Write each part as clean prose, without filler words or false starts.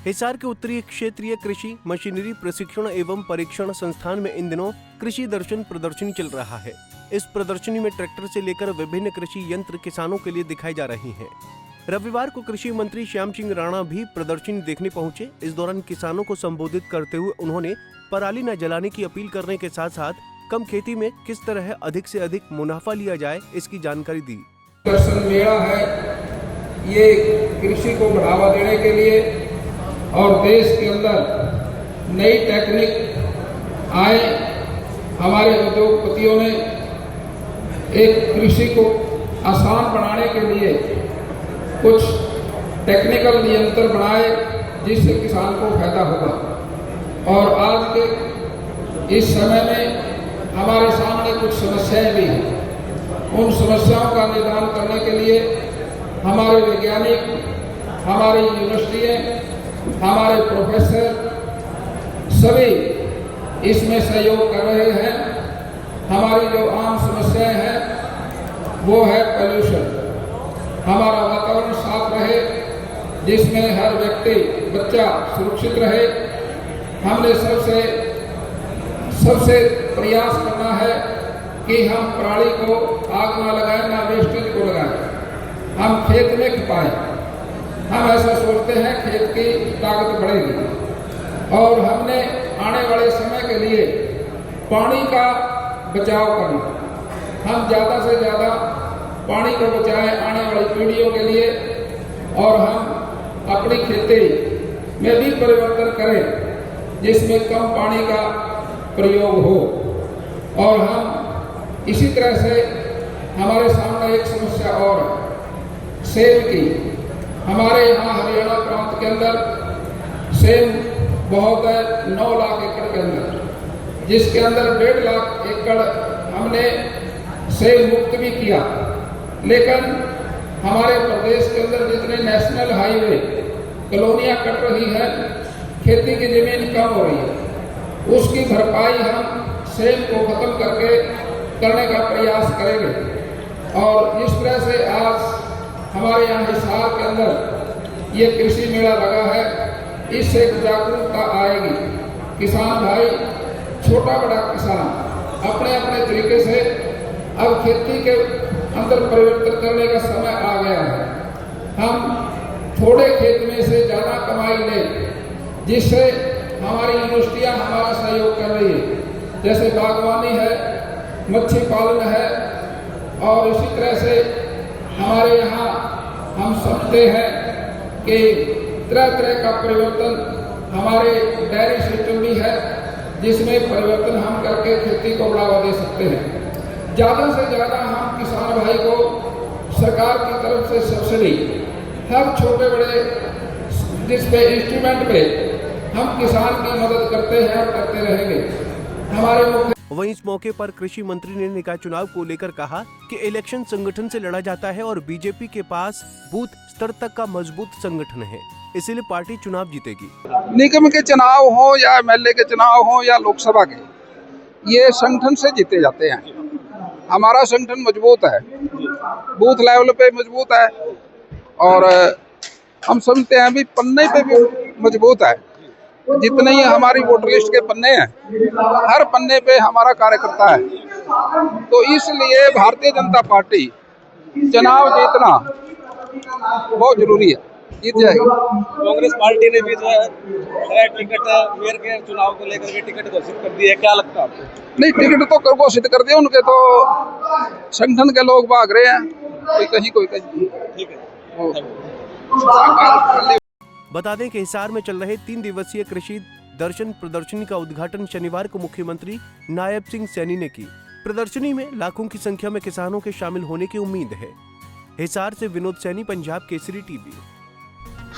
हिसार के उत्तरी क्षेत्रीय कृषि मशीनरी प्रशिक्षण एवं परीक्षण संस्थान में इन दिनों कृषि दर्शन प्रदर्शनी चल रहा है। इस प्रदर्शनी में ट्रैक्टर से लेकर विभिन्न कृषि यंत्र किसानों के लिए दिखाई जा रही हैं। रविवार को कृषि मंत्री श्याम सिंह राणा भी प्रदर्शनी देखने पहुंचे। इस दौरान किसानों को संबोधित करते हुए उन्होंने पराली न जलाने की अपील करने के साथ साथ कम खेती में किस तरह अधिक से अधिक मुनाफा लिया जाए इसकी जानकारी दी। दर्शन मेला है, ये कृषि को बढ़ावा देने के लिए और देश के अंदर नई टेक्निक आए। हमारे उद्योगपतियों ने एक कृषि को आसान बनाने के लिए कुछ टेक्निकल नियंत्रण बनाए जिससे किसान को फायदा होगा। और आज के इस समय में हमारे सामने कुछ समस्याएं भी हैं। उन समस्याओं का निदान करने के लिए हमारे वैज्ञानिक, हमारी यूनिवर्सिटियाँ, हमारे प्रोफेसर सभी इसमें सहयोग कर रहे हैं। हमारी जो आम समस्याएं हैं वो है पोल्यूशन। हमारा वातावरण साफ रहे जिसमें हर व्यक्ति, बच्चा सुरक्षित रहे। हमने सबसे प्रयास करना है कि हम पराली को आग ना लगाएं, ना वेस्टेज को लगाएं। हम खेत में खपाएं। हम ऐसा सोचते हैं खेत की ताकत बढ़ेगी। और हमने आने वाले समय के लिए पानी का बचाव करना, हम ज़्यादा से ज़्यादा पानी को बचाएं आने वाली पीढ़ियों के लिए। और हम अपनी खेती में भी परिवर्तन करें जिसमें कम पानी का प्रयोग हो। और हम इसी तरह से हमारे सामने एक समस्या और है, सेब की। हमारे यहाँ हरियाणा प्रांत के अंदर सेब बहुत है, 9 लाख एकड़ के अंदर, जिसके अंदर 1.5 लाख एकड़ हमने सेब मुक्त भी किया। लेकिन हमारे प्रदेश के अंदर जितने नेशनल हाईवे कॉलोनियाँ कट रही है, खेती की जमीन कम हो रही है, उसकी भरपाई हम सेब को खत्म करने का प्रयास करेंगे। और इस तरह से आज हमारे यहाँ हिसार के अंदर ये कृषि मेला लगा है। इससे जागरूकता आएगी। किसान भाई, छोटा बड़ा किसान अपने अपने तरीके से अब खेती के अंदर परिवर्तन करने का समय आ गया है। हम थोड़े खेत में से ज़्यादा कमाई लें, जिससे हमारी यूनिवर्सिटियाँ हमारा सहयोग कर रही है। जैसे बागवानी है, मच्छी पालन है, और इसी तरह से हमारे यहाँ हम समझते हैं कि तरह तरह का परिवर्तन हमारे डेयरी सिस्टम भी है जिसमें परिवर्तन हम करके खेती को बढ़ावा दे सकते हैं। ज़्यादा से ज़्यादा हम किसान भाई को सरकार की तरफ से सब्सिडी हर छोटे बड़े जिस पे इंस्ट्रूमेंट पे हम किसान की मदद करते हैं और करते रहेंगे। हमारे मुख्य वहीं इस मौके पर कृषि मंत्री ने निकाय चुनाव को लेकर कहा कि इलेक्शन संगठन से लड़ा जाता है और बीजेपी के पास बूथ स्तर तक का मजबूत संगठन है, इसीलिए पार्टी चुनाव जीतेगी। निगम के चुनाव हो या एमएलए के चुनाव हो या लोकसभा के, ये संगठन से जीते जाते हैं। हमारा संगठन मजबूत है, बूथ लेवल पे मजबूत है, और हम समझते हैं भी पन्ने पे भी मजबूत है। जितने ही हमारी वोटर लिस्ट के पन्ने हैं, हर पन्ने पे हमारा कार्यकर्ता है। तो इसलिए भारतीय जनता पार्टी चुनाव जीतना बहुत जरूरी है, जीत जाएगी। कांग्रेस पार्टी ने भी जो है टिकट मेयर के चुनाव को लेकर के टिकट घोषित कर दी है, क्या लगता है आपको? नहीं, टिकट तो घोषित कर दिया, उनके तो संगठन के लोग भाग रहे हैं, कोई कहीं कोई कहीं। ठीक है। बता दें कि हिसार में चल रहे 3 दिवसीय कृषि दर्शन प्रदर्शनी का उद्घाटन शनिवार को मुख्यमंत्री नायब सिंह सैनी ने की। प्रदर्शनी में लाखों की संख्या में किसानों के शामिल होने की उम्मीद है। हिसार से विनोद सैनी, पंजाब केसरी टीवी।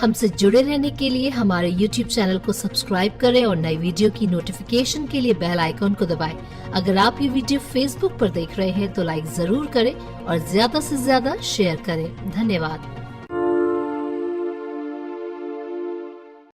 हमसे जुड़े रहने के लिए हमारे YouTube चैनल को सब्सक्राइब करें और नई वीडियो की नोटिफिकेशन के लिए बेल आइकॉन को दबाएं। अगर आप ये वीडियो Facebook पर देख रहे हैं तो लाइक जरूर करें और ज्यादा से ज्यादा शेयर करें। धन्यवाद।